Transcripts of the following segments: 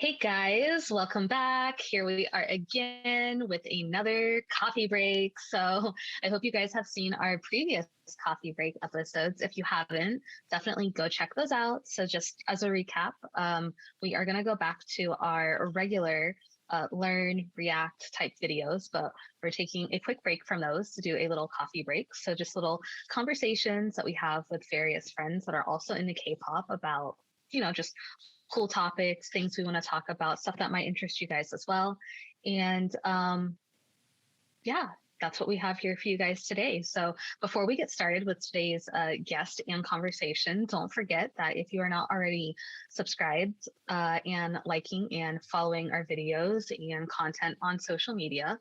Hey guys, welcome back. Here we are again with another coffee break. So I hope you guys have seen our previous coffee break episodes. If you haven't, definitely go check those out. So just as a recap, we are going to go back to our regular learn, react type videos, but we're taking a quick break from those to do a little coffee break. So just little conversations that we have with various friends that are also into K-pop about, just cool topics, things we want to talk about, stuff that might interest you guys as well. And yeah, that's what we have here for you guys today. So before we get started with today's guest and conversation, don't forget that if you are not already subscribed and liking and following our videos and content on social media,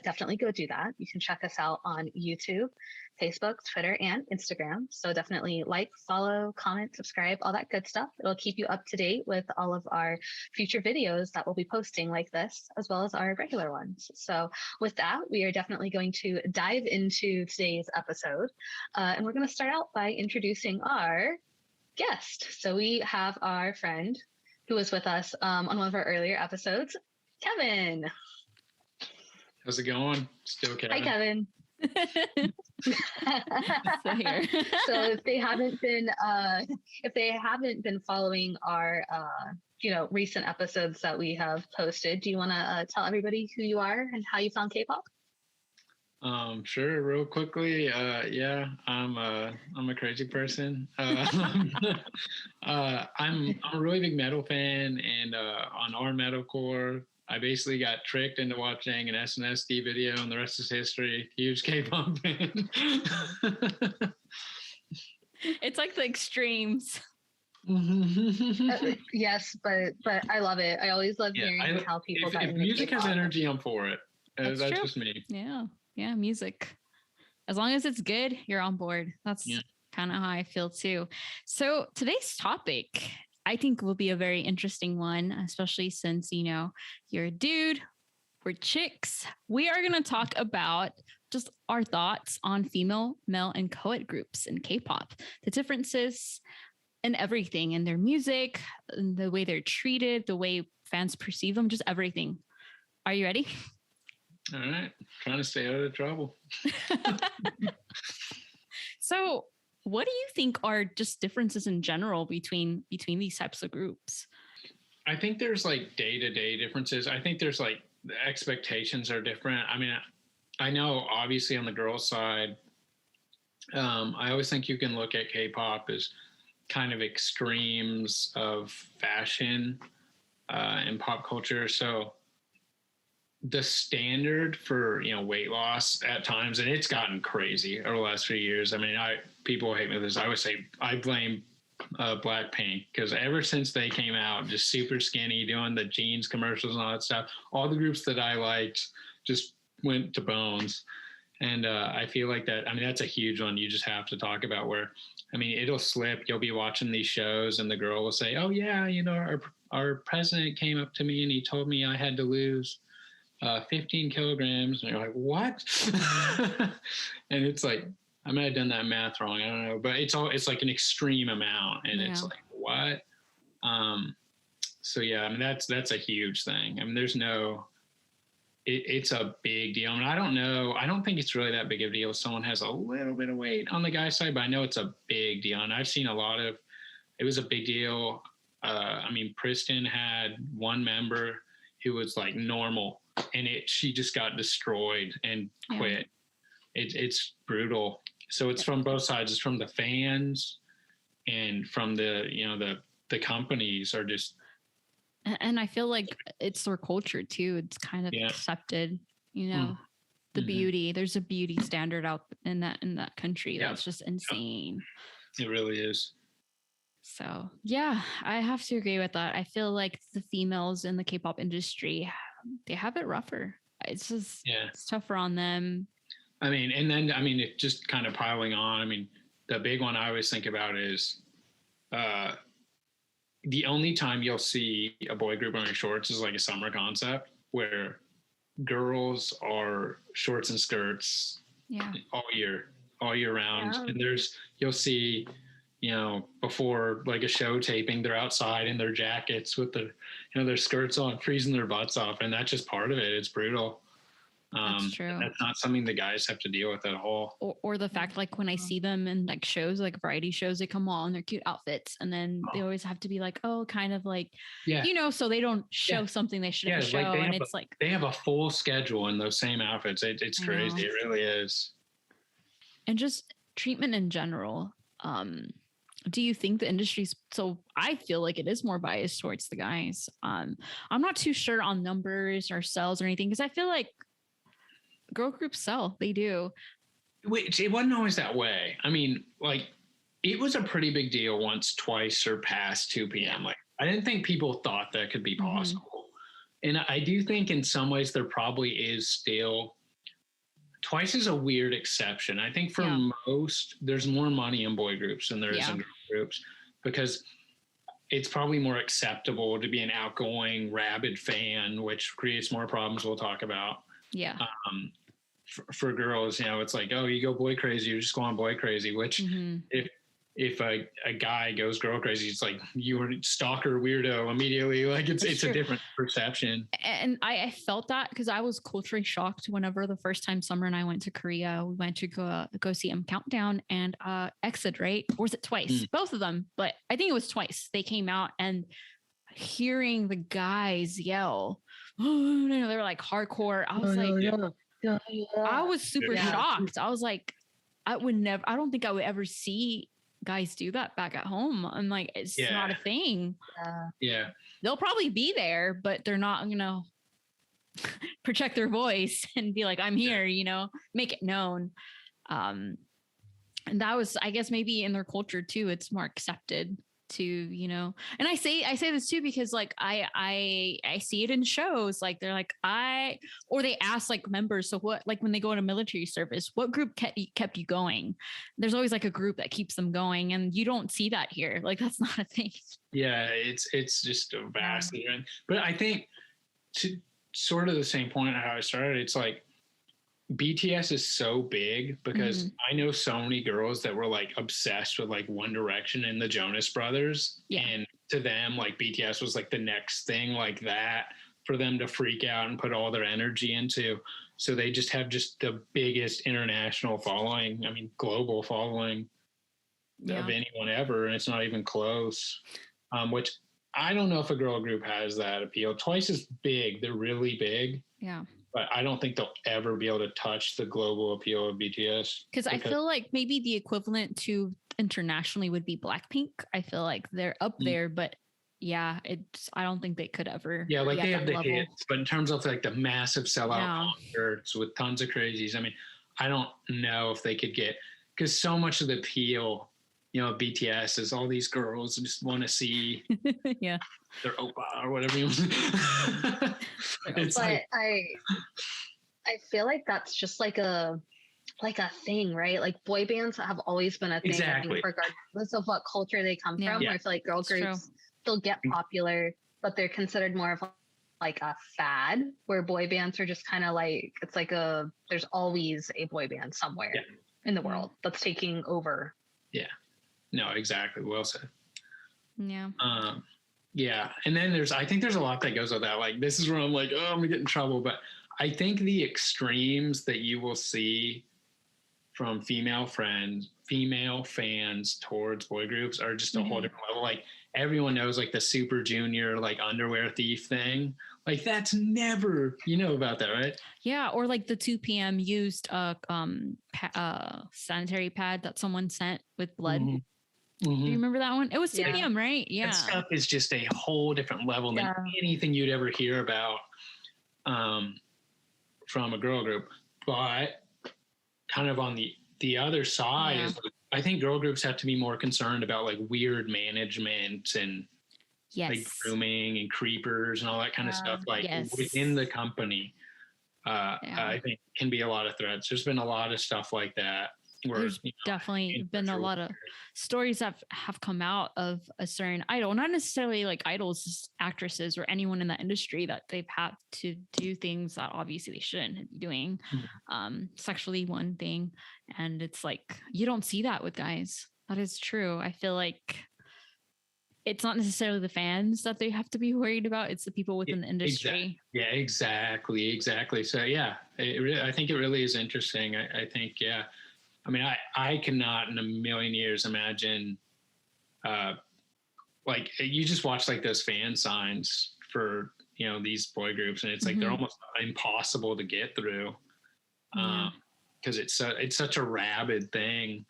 definitely go do that. You can check us out on YouTube, Facebook, Twitter, and Instagram. So definitely like, follow, comment, subscribe, all that good stuff. It'll keep you up to date with all of our future videos that we'll be posting like this, as well as our regular ones. So with that, we are definitely going to dive into today's episode. And we're going to start out by introducing our guest. So we have our friend who was with us on one of our earlier episodes, Kevin. How's it going? Still Kevin. Hi, Kevin. So if they haven't been following our recent episodes that we have posted, do you want to tell everybody who you are and how you found K-pop? Sure. Real quickly. Yeah, I'm a crazy person. I'm a really big metal fan, and on our metalcore, I basically got tricked into watching an SNSD video, and the rest is history. Huge K-pop fan. It's like the extremes. Yes, but I love it. I always love hearing how people. If music has energy, I'm for it. That's true. Just me. Yeah, music. As long as it's good, you're on board. That's kind of how I feel too. So today's topic, I think, will be a very interesting one, especially since, you're a dude, we're chicks. We are going to talk about just our thoughts on female, male, and co-ed groups in K-pop, the differences and everything in their music, and the way they're treated, the way fans perceive them, just everything. Are you ready? All right. Trying to stay out of trouble. So what do you think are just differences in general between these types of groups? I think there's like day-to-day differences. I think there's like the expectations are different. I mean, I know obviously on the girls' side, I always think you can look at K-pop as kind of extremes of fashion and pop culture. So the standard for weight loss at times, and it's gotten crazy over the last few years. I mean, people hate me with this. I would say I blame Blackpink, because ever since they came out, just super skinny, doing the jeans commercials and all that stuff, all the groups that I liked just went to bones. And I feel like that. I mean, that's a huge one. You just have to talk about where. I mean, it'll slip. You'll be watching these shows, and the girl will say, "Oh yeah, our president came up to me and he told me I had to lose 15 kilograms." And you're like, what? And it's like, I might have done that math wrong. I don't know, but it's like an extreme amount, and it's like, what? So yeah, I mean, that's a huge thing. I mean, it's a big deal. I mean, I don't think it's really that big of a deal if someone has a little bit of weight on the guy's side, but I know it's a big deal. And I've seen it was a big deal. I mean, Priston had one member who was like normal, and she just got destroyed and quit. It's brutal. So it's from both sides. It's from the fans and from the companies are just. And I feel like it's their culture too. It's kind of accepted, the beauty. There's a beauty standard out in that country. That's just insane. It really is. So yeah, I have to agree with that. I feel like the females in the K-pop industry, they have it rougher. It's just it's tougher on them. I mean, and then it just kind of piling on. I mean, the big one I always think about is the only time you'll see a boy group wearing shorts is like a summer concept where girls are shorts and skirts all year round. And you'll see before like a show taping, they're outside in their jackets with their skirts on, freezing their butts off. And that's just part of it. It's brutal. That's true. That's not something the guys have to deal with at all. Or the fact, like when I see them in like shows, like variety shows, they come on their cute outfits, and then they always have to be like, oh, kind of like, so they don't show something they shouldn't show. Like and it's like they have a full schedule in those same outfits. It's crazy. It really is. And just treatment in general. Do you think the industry's, so I feel like it is more biased towards the guys. I'm not too sure on numbers or sales or anything, because I feel like girl groups sell. They do. Which it wasn't always that way. I mean, like it was a pretty big deal once Twice surpassed 2 p.m. Like I didn't think people thought that could be possible. And I do think in some ways there probably is still. Twice is a weird exception. I think for most, there's more money in boy groups than there is in girl groups, because it's probably more acceptable to be an outgoing, rabid fan, which creates more problems we'll talk about. Yeah. For girls, it's like, oh, you go boy crazy, you just go on boy crazy, which if a guy goes girl crazy, it's like you were stalker weirdo immediately. Like it's a different perception. And I felt that because I was culturally shocked whenever the first time Summer and I went to Korea. We went to go see Countdown and Exit, right? Or was it Twice? Both of them, but I think it was Twice. They came out, and hearing the guys yell, oh, they were like hardcore. I was I was super shocked. I was like, I don't think I would ever see guys do that back at home. I'm like, it's not a thing. Yeah. They'll probably be there, but they're not, project their voice and be like, I'm here, make it known. And that was, I guess maybe in their culture too, it's more accepted to, and I say this too, because like, I see it in shows, like they're like, or they ask like members, so what, like when they go into military service, what group kept you going? There's always like a group that keeps them going, and you don't see that here. Like that's not a thing. Yeah. It's just a vastly different, but I think to sort of the same point of how I started, it's like, BTS is so big because I know so many girls that were like obsessed with like One Direction and the Jonas Brothers. Yeah. And to them, like BTS was like the next thing like that for them to freak out and put all their energy into. So they just have just the biggest international following. I mean, global following of anyone ever. And it's not even close, which I don't know if a girl group has that appeal. Twice is big. They're really big. Yeah. But I don't think they'll ever be able to touch the global appeal of BTS. Because I feel like maybe the equivalent to internationally would be Blackpink. I feel like they're up there, but I don't think they could ever. Yeah, like they have the hits, but in terms of like the massive sellout concerts with tons of crazies, I mean, I don't know if they could get, because so much of the appeal, BTS is all these girls just want to see their oppa or whatever you want. I feel like that's just like a thing, right? Like boy bands have always been a thing, exactly. Regardless of what culture they come from. Where I feel like girl groups still get popular, but they're considered more of like a fad, where boy bands are just kind of like, it's like there's always a boy band somewhere in the world that's taking over. Yeah. No, exactly. Well said. Yeah. Yeah. And then I think there's a lot that goes with that. Like, this is where I'm like, oh, I'm gonna get in trouble. But I think the extremes that you will see from female fans towards boy groups are just a whole different level. Like everyone knows like the Super Junior, like underwear thief thing. Like that's never, about that, right? Yeah. Or like the 2 p.m. used sanitary pad that someone sent with blood. Do you remember that one? It was 2 p.m., right? Yeah. That stuff is just a whole different level than anything you'd ever hear about from a girl group. But kind of on the other side is like, I think girl groups have to be more concerned about like weird management and like grooming and creepers and all that kind of stuff, like within the company. I think can be a lot of threats. There's been a lot of stuff like that. There's definitely been a lot of stories that have come out of a certain idol, not necessarily like idols, just actresses or anyone in that industry, that they've had to do things that obviously they shouldn't be doing. Sexually one thing. And it's like, you don't see that with guys. That is true. I feel like it's not necessarily the fans that they have to be worried about. It's the people within the industry. Exactly. So yeah, I think it really is interesting. I think, yeah, I mean, I cannot in a million years imagine, like you just watch like those fan signs for, these boy groups, and it's like, they're almost impossible to get through. Cause it's such a rabid thing.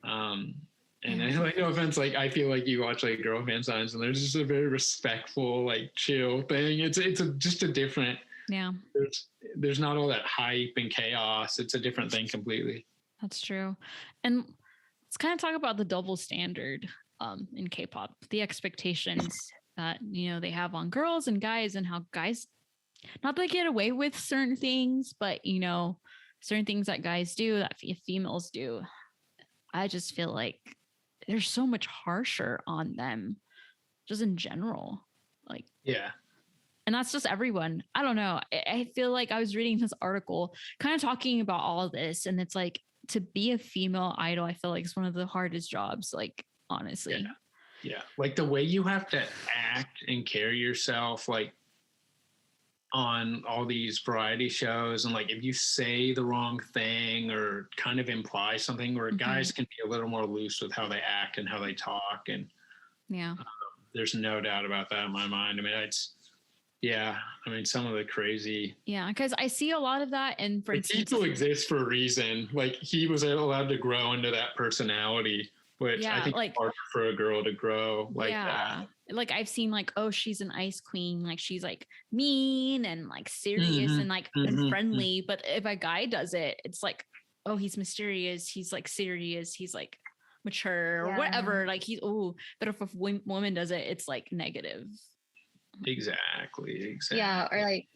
And like, no offense, like I feel like you watch like girl fan signs and there's just a very respectful, like chill thing. It's just a different, there's not all that hype and chaos. It's a different thing completely. That's true. And let's kind of talk about the double standard in K-pop, the expectations that, they have on girls and guys, and how guys, not they get away with certain things, but, certain things that guys do that females do. I just feel like they're so much harsher on them just in general. Like, yeah. And that's just everyone. I don't know. I feel like I was reading this article kind of talking about all this, and it's like, to be a female idol, I feel like it's one of the hardest jobs, like, honestly. Yeah. Like the way you have to act and carry yourself, like on all these variety shows, and like if you say the wrong thing or kind of imply something, where guys can be a little more loose with how they act and how they talk, and there's no doubt about that in my mind. I mean, some of the crazy, because I see a lot of that, and for instance, people exist for a reason. Like he was allowed to grow into that personality, which I think like, it's hard for a girl to grow like that. Like I've seen like, oh, she's an ice queen, like she's like mean and like serious and like and friendly. But if a guy does it, it's like, oh, he's mysterious, he's like serious, he's like mature or whatever. Like but if a woman does it, it's like negative. Exactly. Yeah, or like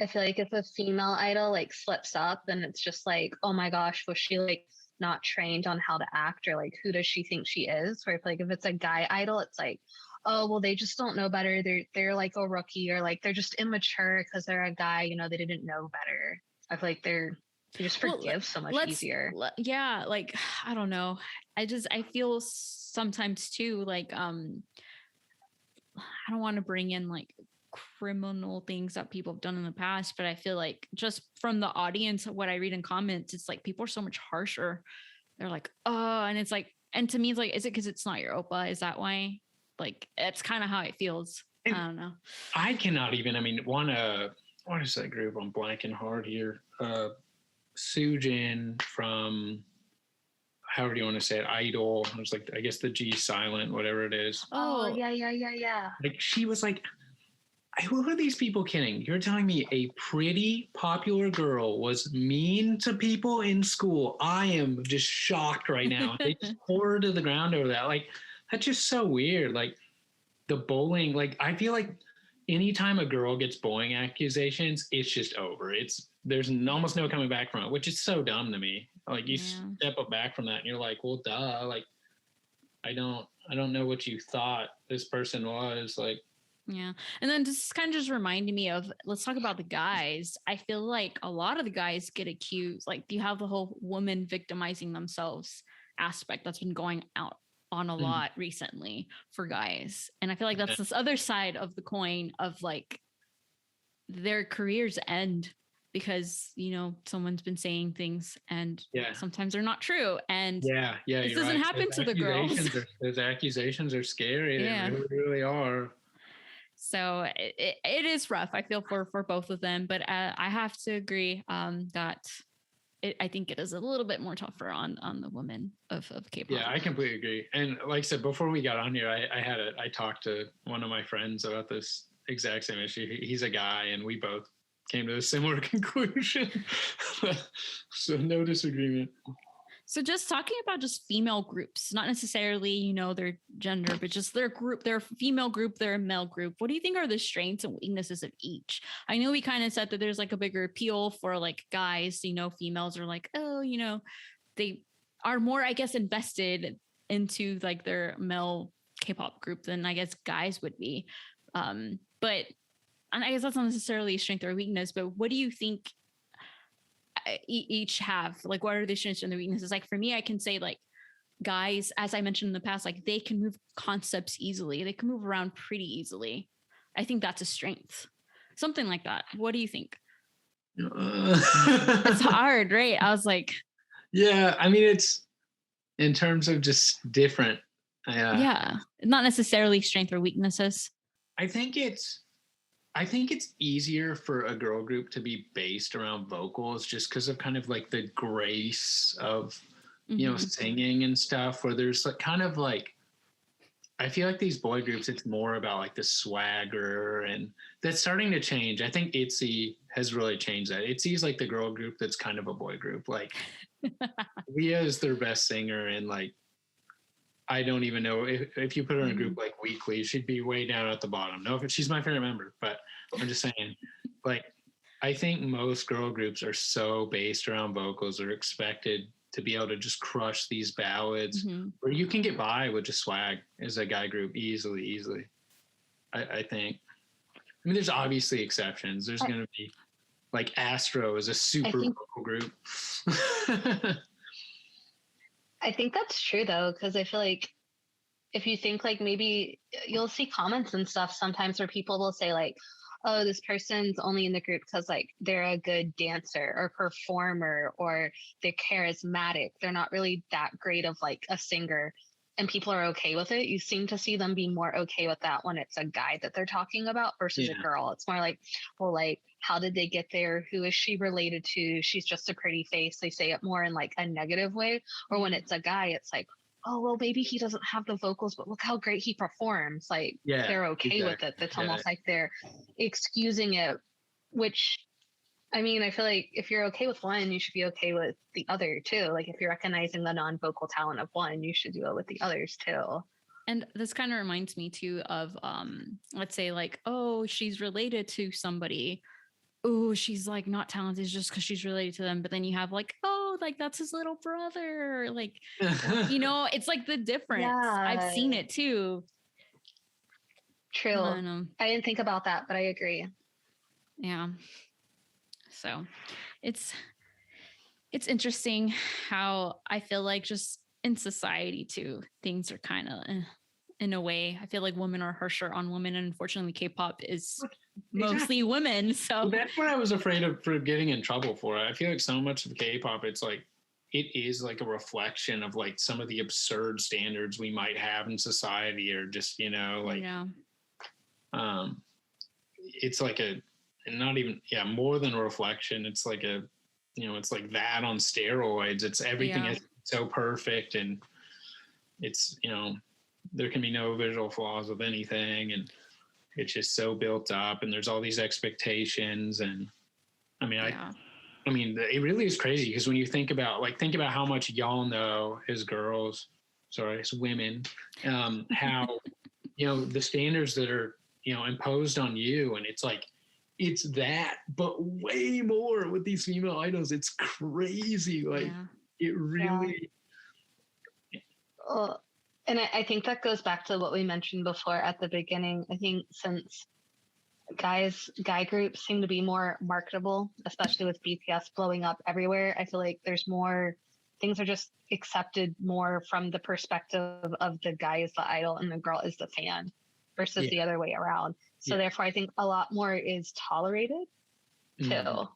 I feel like if a female idol like slips up, then it's just like, oh my gosh, was she like not trained on how to act, or like who does she think she is? Where I feel like if it's a guy idol, it's like, oh well, they just don't know better. They're like a rookie, or like they're just immature because they're a guy. They didn't know better. I feel like they just forgive so much easier. Like I don't know. I feel sometimes too like I don't want to bring in like criminal things that people have done in the past, but I feel like just from the audience, what I read in comments, it's like people are so much harsher. They're like, oh, and it's like, and to me, it's like, is it because it's not your oppa? Is that why? Like, it's kind of how it feels. I don't know. I cannot even, what is that group? I'm blanking hard here. Sujin from, however do you want to say it, Idol. It was like, I guess the G silent, whatever it is. Oh, yeah. Like she was like, who are these people kidding? You're telling me a pretty popular girl was mean to people in school? I am just shocked right now. They just tore her to the ground over that. Like, that's just so weird. Like the bullying, like I feel like anytime a girl gets bullying accusations, it's just over. There's almost no coming back from it, which is so dumb to me. Like you step up back from that and you're like, well, duh. Like, I don't know what you thought this person was like. Yeah. And then this kind of just reminded me of, let's talk about the guys. I feel like a lot of the guys get accused. Like you have the whole woman victimizing themselves aspect that's been going out on a lot recently for guys. And I feel like that's this other side of the coin of like their careers end because, someone's been saying things and sometimes they're not true. And this doesn't happen to the girls. Those accusations are scary. They really, really are. So it is rough. I feel for both of them, but I have to agree that I think it is a little bit more tougher on the women of K-pop. Yeah, I completely agree. And like I said, before we got on here, I talked to one of my friends about this exact same issue. He's a guy, and we both came to a similar conclusion. So no disagreement. So just talking about just female groups, not necessarily, their gender, but just their group, their female group, their male group. What do you think are the strengths and weaknesses of each? I know we kind of said that there's like a bigger appeal for like guys, females are like, oh, they are more, I guess, invested into like their male K-pop group than I guess guys would be. But and I guess that's not necessarily a strength or a weakness, but what do you think each have? Like, what are the strengths and the weaknesses? Like for me, I can say like guys, as I mentioned in the past, like they can move concepts easily. They can move around pretty easily. I think that's a strength. Something like that. What do you think? It's hard, right? I was like, yeah, I mean, it's in terms of just different. Yeah, not necessarily strength or weaknesses. I think it's easier for a girl group to be based around vocals just because of kind of like the grace of, singing and stuff, where there's like kind of like, I feel like these boy groups, it's more about like the swagger, and that's starting to change. I think ITZY has really changed that. ITZY's like the girl group that's kind of a boy group. Like Leah is their best singer, and like I don't even know if you put her in a group like Weekly, she'd be way down at the bottom. No, if she's my favorite member, but I'm just saying, like, I think most girl groups are so based around vocals, are expected to be able to just crush these ballads, where you can get by with just swag as a guy group easily. I think. I mean, there's obviously exceptions. There's going to be like Astro is a super vocal group. I think that's true though, because I feel like if you think like maybe you'll see comments and stuff sometimes where people will say like, oh, this person's only in the group because like they're a good dancer or performer or they're charismatic. They're not really that great of like a singer, and people are okay with it. You seem to see them be more okay with that when it's a guy that they're talking about versus a girl. It's more like, well, like, how did they get there? Who is she related to? She's just a pretty face. They say it more in like a negative way. Or when it's a guy, it's like, oh, well, maybe he doesn't have the vocals, but look how great he performs. Like, they're okay with it. That's almost like they're excusing it, which, I mean, I feel like if you're okay with one, you should be okay with the other too. Like if you're recognizing the non-vocal talent of one, you should do it with the others too. And this kind of reminds me too of, let's say like, oh, she's related to somebody. Oh, she's like not talented just because she's related to them. But then you have like, oh, like that's his little brother. Like, it's like the difference. Yeah. I've seen it too. True. I didn't think about that, but I agree. Yeah. So it's interesting how I feel like just in society too, things are kind of in a way, I feel like women are harsher on women, and unfortunately K-pop is mostly women. So that's what I was afraid of for getting in trouble for. I feel like so much of K-pop, it's like, it is like a reflection of like some of the absurd standards we might have in society, or just, it's like a, and not even, more than a reflection. It's like a, it's like that on steroids. It's everything is so perfect, and it's, there can be no visual flaws with anything, and it's just so built up, and there's all these expectations. And I mean, I mean, it really is crazy, because when you think about how much y'all know as girls, as women, how, the standards that are, imposed on you, and it's like, it's that, but way more with these female idols. It's crazy. Like it really. And I think that goes back to what we mentioned before at the beginning. I think since guy groups seem to be more marketable, especially with BTS blowing up everywhere, I feel like there's more, things are just accepted more from the perspective of the guy is the idol and the girl is the fan versus the other way around. So therefore, I think a lot more is tolerated too,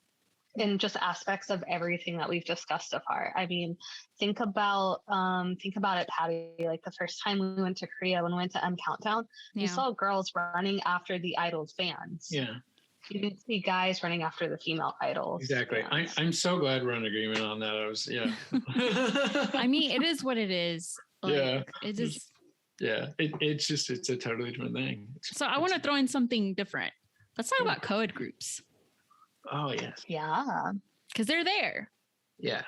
in just aspects of everything that we've discussed so far. I mean, think about it, Patty. Like the first time we went to Korea, when we went to M Countdown, you saw girls running after the idols fans. Yeah. You didn't see guys running after the female idols. Exactly. I'm so glad we're in agreement on that. I mean, it is what it is. Like, it is. Yeah, it's a totally different thing. So I want to throw in something different. Let's talk about co-ed groups. Oh, yes. Yeah. Because they're there. Yeah.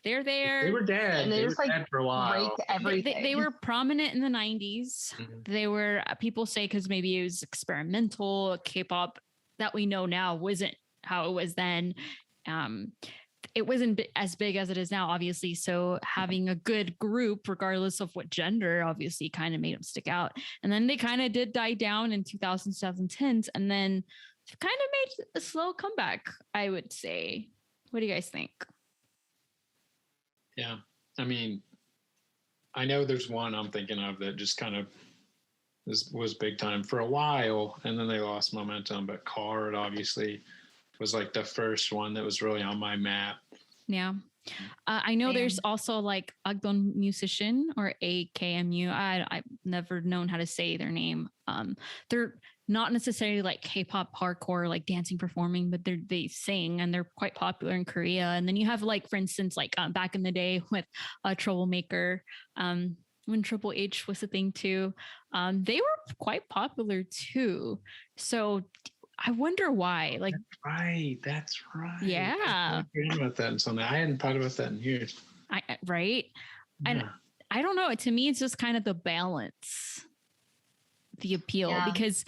They're there. They were dead. And they were dead for a while. They were prominent in the 90s. They were, people say, because maybe it was experimental. K-pop that we know now wasn't how it was then. It wasn't as big as it is now, obviously. So having a good group, regardless of what gender, obviously kind of made them stick out. And then they kind of did die down in 2000s, 2010s. And then kind of made a slow comeback, I would say. What do you guys think? Yeah. I mean, I know there's one I'm thinking of that just kind of was big time for a while, and then they lost momentum. But Card obviously was like the first one that was really on my map. Yeah. I know there's also like Agdon Musician or AKMU. I've never known how to say their name. They're not necessarily like K-pop hardcore, like dancing, performing, but they sing and they're quite popular in Korea. And then you have like, for instance, like back in the day with Troublemaker, when Triple H was a thing too, they were quite popular too. So I wonder why. Like, That's right. Yeah. I forgot about that until now. I hadn't thought about that in years. Right. Yeah. And I don't know. To me, it's just kind of the balance, the appeal, because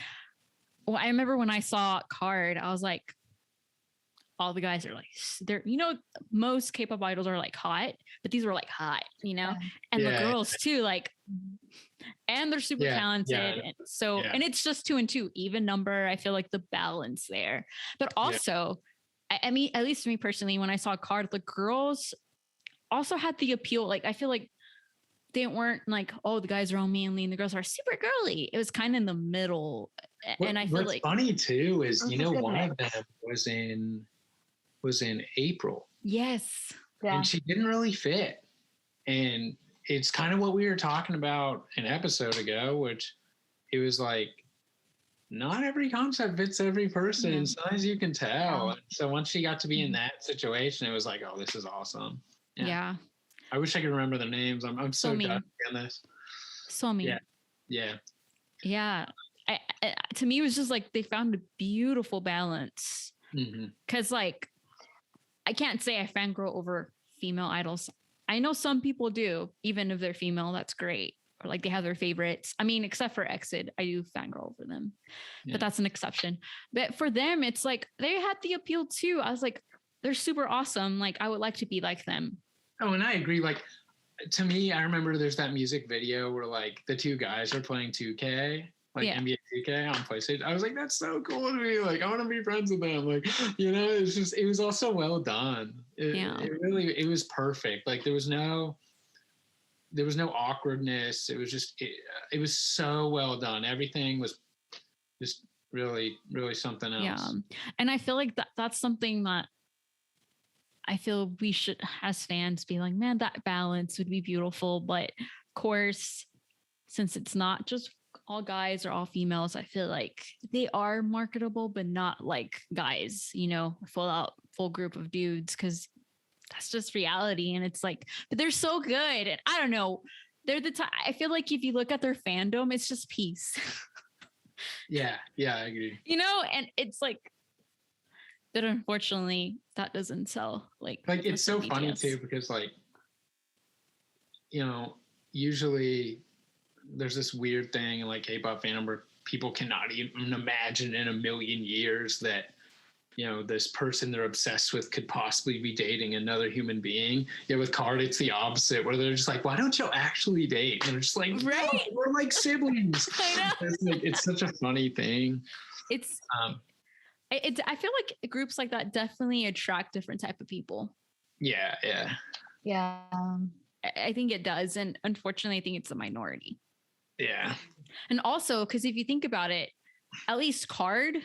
I remember when I saw Card, I was like, all the guys are like, they're, most K-pop idols are like hot, but these were like hot, and the girls too, like, and they're super talented. And so, and it's just 2 and 2, even number. I feel like the balance there, but also, I mean, at least for me personally, when I saw Card, the girls also had the appeal. Like, I feel like they weren't like, oh, the guys are all manly and the girls are super girly. It was kind of in the middle. And I feel like funny too is, one of them was in April. Yes. Yeah. And she didn't really fit. And it's kind of what we were talking about an episode ago, which it was like, not every concept fits every person. And sometimes you can tell. Yeah. So once she got to be in that situation, it was like, oh, this is awesome. Yeah. I wish I could remember their names. I'm so dusty on this. So mean. Yeah. Yeah. To me, it was just like they found a beautiful balance. Because like, I can't say I fangirl over female idols. I know some people do, even if they're female, that's great. Or like they have their favorites. I mean, except for Exit, I do fangirl over them, but that's an exception. But for them, it's like they had the appeal too. I was like, they're super awesome. Like I would like to be like them. Oh, and I agree. Like to me, I remember there's that music video where like the two guys are playing 2K. Like NBA 2K on PlayStation. I was like, that's so cool to me. Like, I want to be friends with them. Like, it was also well done. It was perfect. Like there was no awkwardness. It was just, it was so well done. Everything was just really, really something else. Yeah. And I feel like that's something that I feel we should, as fans, be like, man, that balance would be beautiful. But of course, since it's not just all guys or all females, I feel like they are marketable, but not like guys, full group of dudes, because that's just reality. And it's like, but they're so good. And I don't know, they're the I feel like if you look at their fandom, it's just peace. Yeah, I agree. And it's like, but unfortunately that doesn't sell. Like it's so funny too, because like, usually there's this weird thing in like K-pop fandom where people cannot even imagine in a million years that, this person they're obsessed with could possibly be dating another human being. Yeah, with Card, it's the opposite, where they're just like, why don't you actually date? And they're just like, right? No, we're like siblings. I know. It's such a funny thing. It's, I feel like groups like that definitely attract different type of people. Yeah. I think it does. And unfortunately, I think it's the minority. Yeah. And also, because if you think about it, at least Card,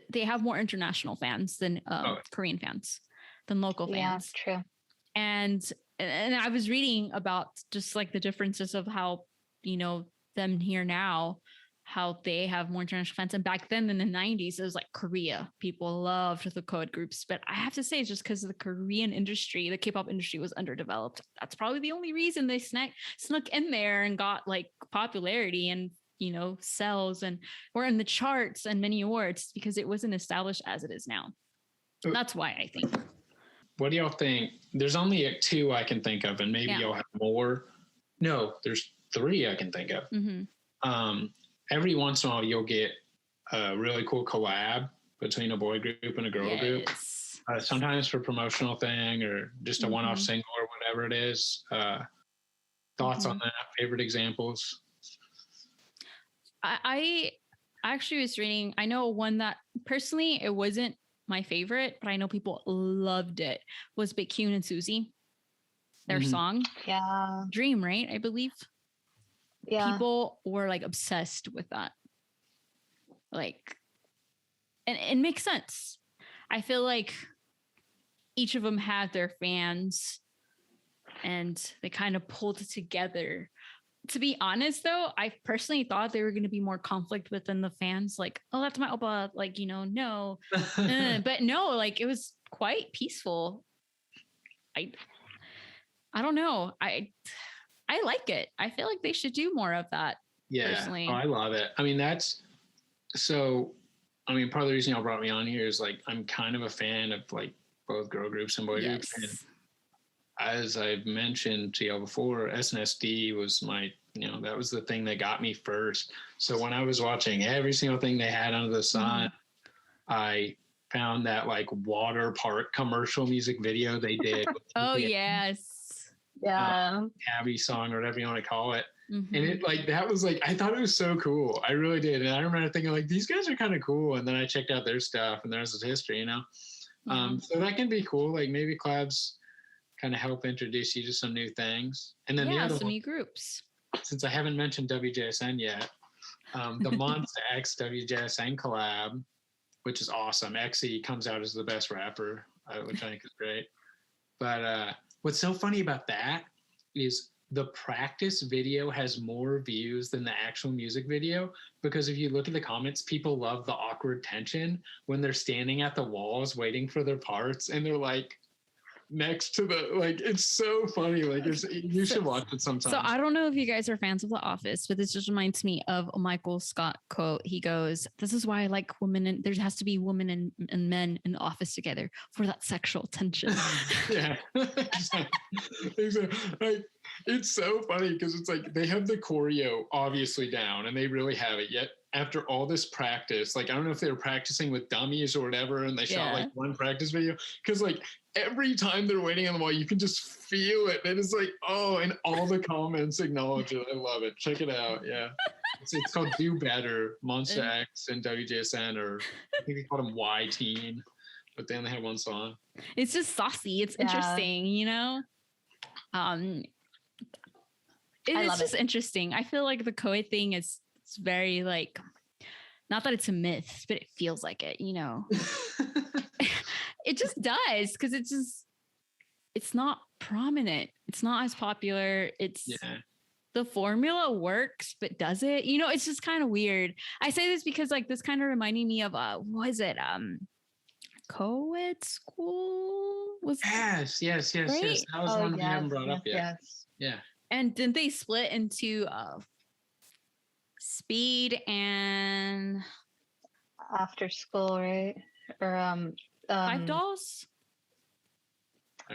they have more international fans than Korean fans, than local fans. Yeah, true. And I was reading about just like the differences of how, them here now, how they have more international fans. And back then in the 90s, it was like Korea. People loved the code groups. But I have to say, it's just because the Korean industry, the K-pop industry was underdeveloped. That's probably the only reason they snuck in there and got like popularity and, sales and were in the charts and many awards, because it wasn't established as it is now. That's why I think. What do y'all think? There's only 2 I can think of, and maybe y'all have more. No, there's 3 I can think of. Every once in a while, you'll get a really cool collab between a boy group and a girl group. Sometimes for a promotional thing or just a one-off single or whatever it is. Thoughts on that? Favorite examples? I actually was reading, I know one that personally, it wasn't my favorite, but I know people loved it, was Baekhyun and Suzy. their song. Yeah. Dream, right? I believe. Yeah. People were like obsessed with that. Like, and it makes sense. I feel like each of them had their fans and they kind of pulled it together. To be honest, though, I personally thought there were going to be more conflict within the fans. Like, oh, that's my oppa. Like, no. But no, like it was quite peaceful. I don't know. I like it. I feel like they should do more of that. Yeah. Personally. Oh, I love it. I mean, part of the reason y'all brought me on here is like, I'm kind of a fan of like both girl groups and boy groups. And as I've mentioned to y'all before, SNSD was that was the thing that got me first. So when I was watching every single thing they had under the sun, I found that like water park commercial music video they did. Oh, yes. Yeah. Abby song or whatever you want to call it. Mm-hmm. And it like, that was like, I thought it was so cool. I really did. And I remember thinking like, these guys are kind of cool. And then I checked out their stuff and the rest is history, So that can be cool. Like maybe collabs kind of help introduce you to some new things. And then the other some one, new groups. Since I haven't mentioned WJSN yet, the Monsta X WJSN collab, which is awesome. Xe comes out as the best rapper, which I think is great. But what's so funny about that is the practice video has more views than the actual music video, because if you look at the comments, people love the awkward tension when they're standing at the walls waiting for their parts and they're like next to it's so funny. Like you should watch it sometime. So I don't know if you guys are fans of The Office, but this just reminds me of a Michael Scott quote. He goes, "This is why I like women, and there has to be women and men in the office together for that sexual tension." Yeah. Exactly. Like, it's so funny because it's like they have the choreo obviously down and they really have it, yet after all this practice, like I don't know if they were practicing with dummies or whatever and they shot like one practice video, because like every time they're waiting on the wall you can just feel it and it's like, oh, and all the comments acknowledge it. I love it. Check it out. Yeah. It's called Do Better, Monsta X and WJSN, or I think they called them Y Teen, but they only had one song. It's just saucy. It's interesting, It's just interesting. I feel like the co-ed thing is very like, not that it's a myth, but it feels like it, It just does, because it's not prominent. It's not as popular. The formula works, but does it? It's just kind of weird. I say this because like this kind of reminding me of was it co-ed school? Yes. That was one you haven't brought up yet. Yes. Yeah. And didn't they split into speed and after school, right? Or Five Dolls?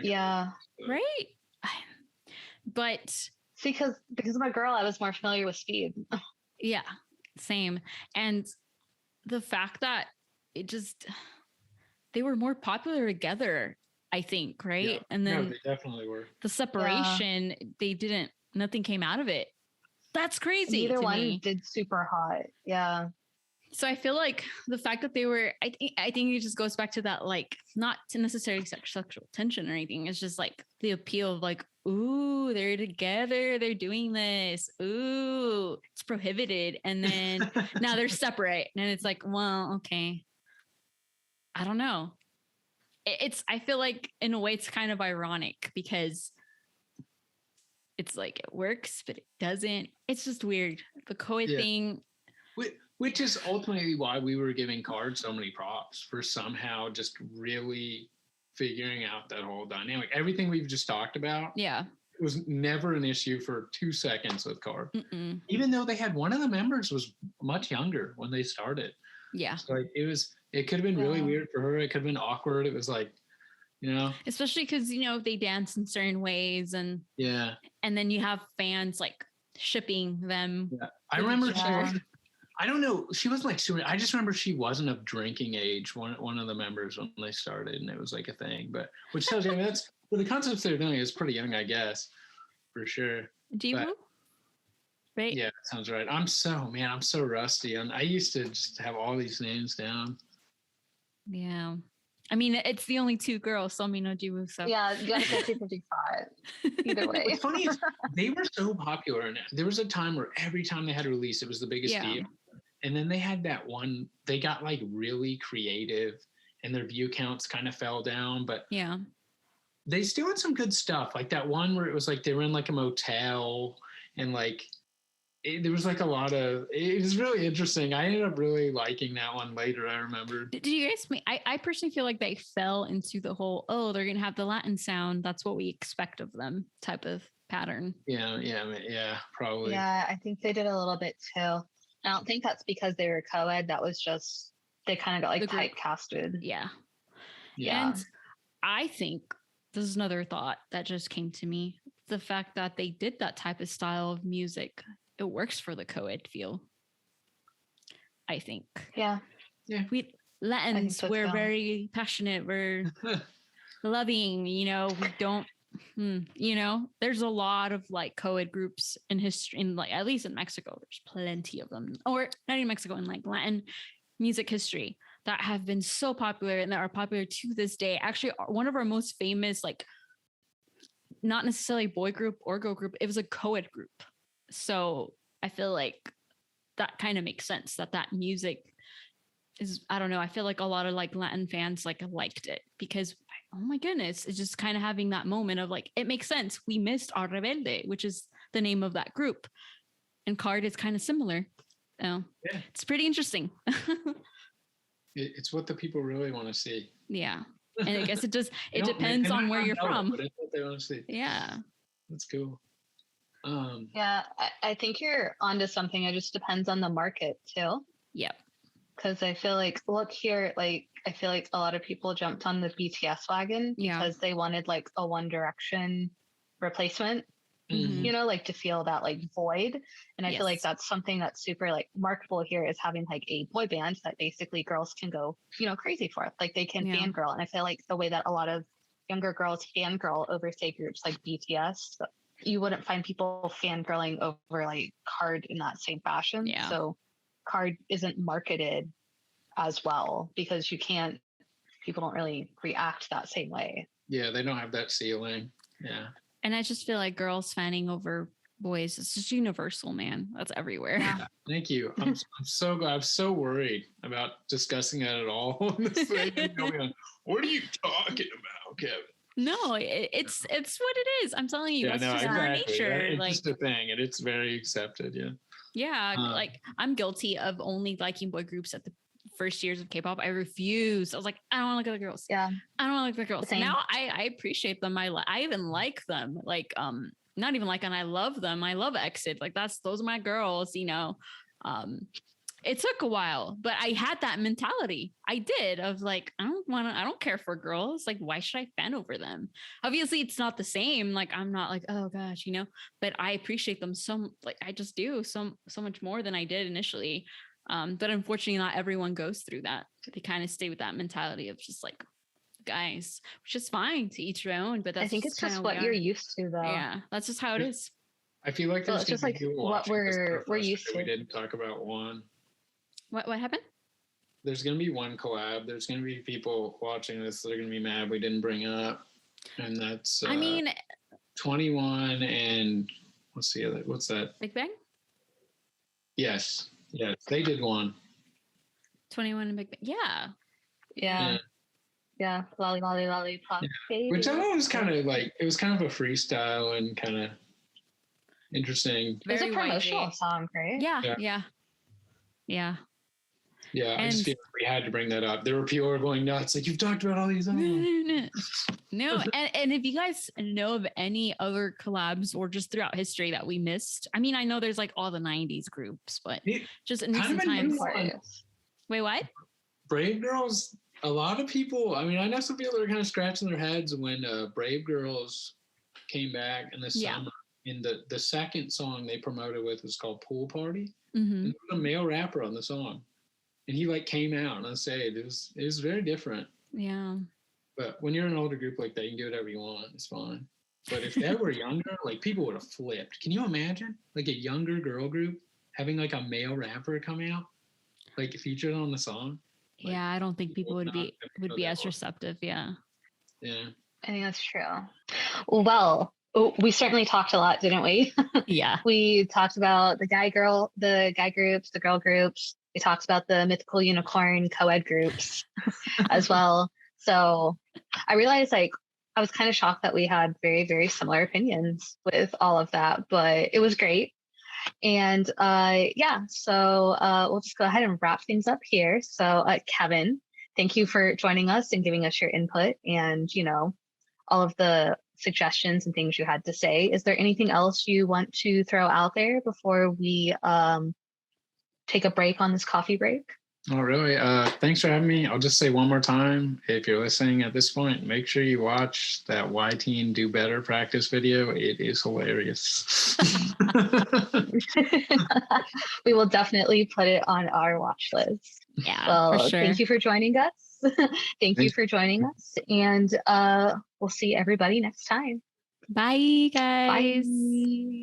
Yeah. Right? But see, because of my girl, I was more familiar with speed. Yeah, same. And the fact that they were more popular together, I think, right? Yeah. And then they definitely were. The separation, nothing came out of it. That's crazy. Neither one did super hot. Yeah. So I feel like the fact that they were, I think it just goes back to that, like, not to necessarily sexual tension or anything. It's just like the appeal of like, ooh, they're together, they're doing this. Ooh, it's prohibited. And then now they're separate. And it's like, well, okay. I don't know. I feel like in a way it's kind of ironic because it's like it works, but it doesn't. It's just weird. The co-ed thing. Which is ultimately why we were giving Card so many props for somehow just really figuring out that whole dynamic. Everything we've just talked about. Yeah. It was never an issue for 2 seconds with Card. Mm-mm. Even though they had one of the members was much younger when they started. Yeah. So like it could have been really weird for her. It could have been awkward. It was like, especially because, they dance in certain ways and then you have fans like shipping them. Yeah. I remember I don't know. She was like, I just remember she wasn't of drinking age. One of the members when they started, and it was like a thing. But which tells you, that's for the concepts they're doing is pretty young, I guess, for sure. Jiwoo, right? Yeah, that sounds right. I'm so rusty, and I used to just have all these names down. Yeah, I mean, it's the only two girls, so me no Jiwoo. So Yeah, you gotta say 255. Either way. What's funny is they were so popular, and there was a time where every time they had a release, it was the biggest deal. And then they had that one, they got like really creative and their view counts kind of fell down, but yeah, they still had some good stuff. Like that one where it was like they were in like a motel and like there was like a lot of, it was really interesting. I ended up really liking that one later, I remember. Did you guys, I personally feel like they fell into the whole, oh, they're going to have the Latin sound. That's what we expect of them type of pattern. Yeah, probably. Yeah, I think they did a little bit too. I don't think that's because they were co-ed. That was just, they kind of got like typecasted. Yeah. Yeah. And I think this is another thought that just came to me. The fact that they did that type of style of music, it works for the co-ed feel. I think. Yeah. We Latins, we're very passionate. We're loving, you know, we don't, you know, there's a lot of like co-ed groups in history, in like, at least in Mexico, there's plenty of them, or not even Mexico, in like Latin music history that have been so popular and that are popular to this day. Actually, one of our most famous, like, not necessarily boy group or girl group, it was a co-ed group. So I feel like that kind of makes sense that music is, I don't know, I feel like a lot of like Latin fans like liked it because, oh my goodness, it's just kind of having that moment of like, it makes sense. We missed Our Rebelde, which is the name of that group. And Card is kind of similar. So it's pretty interesting. It's what the people really want to see. Yeah. And I guess it depends on where you're from. But it's what they want to see. Yeah. That's cool. Yeah, I think you're onto something. It just depends on the market too. Yep. Because I feel like, look here, like, I feel like a lot of people jumped on the BTS wagon because they wanted like a One Direction replacement, you know, like to feel that like void. And I feel like that's something that's super like marketable here is having like a boy band that basically girls can go, you know, crazy for. Like they can fangirl. And I feel like the way that a lot of younger girls fangirl over, say, groups like BTS, you wouldn't find people fangirling over like Card in that same fashion. Yeah. So Card isn't marketed as well because people don't really react that same way. Yeah, they don't have that ceiling. Yeah. And I just feel like girls fanning over boys, it's just universal, man. That's everywhere. Yeah. Thank you. I'm so glad. I'm so worried about discussing that at all. What are you talking about, Kevin? No, it's what it is. I'm telling you, that's just our nature. It's like, just a thing, and it's very accepted. Yeah. Yeah, like I'm guilty of only liking boy groups at the first years of K-pop. I refused. I was like, I don't want to look at the girls. Yeah, I don't want to look at the girls. Now I appreciate them. I even like them. Like not even like, and I love them. I love Exit. Like those are my girls. You know. It took a while, but I had that mentality. I did of like, I don't care for girls. Like, why should I fan over them? Obviously it's not the same. Like, I'm not like, oh gosh, you know, but I appreciate them I just do so much more than I did initially. But unfortunately not everyone goes through that. They kind of stay with that mentality of just like, guys, which is fine, to each their own, but that's I think it's just what you're used to though. Yeah, that's just how it is. I feel like there's just like what we're used to. We didn't talk about one. What happened? There's going to be one collab. There's going to be people watching this that are going to be mad we didn't bring up. And that's, 21 and what's the other? What's that? Big Bang? Yes. They did one. 21 and Big Bang. Yeah. Lolly, lolly, lollipop. Yeah. Which I thought was kind of like, it was kind of a freestyle and kind of interesting. It's a promotional song, right? Yeah. Yeah, I just feel like we had to bring that up. There were people who were going nuts. Like, you've talked about all these. No. And if you guys know of any other collabs or just throughout history that we missed, I mean, I know there's like all the 90s groups, but just in recent times. Wait, what? Brave Girls, a lot of people, I mean, I know some people that are kind of scratching their heads when Brave Girls came back in the summer. In the second song they promoted with was called Pool Party. Mm-hmm. And there was a male rapper on the song. And he like came out on the stage. It was very different. Yeah. But when you're an older group like that, you can do whatever you want. It's fine. But if they were younger, like people would have flipped. Can you imagine like a younger girl group having like a male rapper come out, like featured on the song? Yeah, I don't think people would be as receptive. Yeah. Yeah. I think that's true. Well, we certainly talked a lot, didn't we? Yeah. We talked about the guy groups, the girl groups. We talked about the mythical unicorn co-ed groups as well. So I realized like I was kind of shocked that we had very, very similar opinions with all of that, but it was great. And so we'll just go ahead and wrap things up here. So Kevin, thank you for joining us and giving us your input and, all of the suggestions and things you had to say. Is there anything else you want to throw out there before we take a break on this coffee break? Oh, really? Thanks for having me. I'll just say one more time, if you're listening at this point, make sure you watch that Why Teen Do Better practice video. It is hilarious. We will definitely put it on our watch list. Yeah, well, for sure. Thank you for joining us. Thank you for joining us. And we'll see everybody next time. Bye, guys. Bye.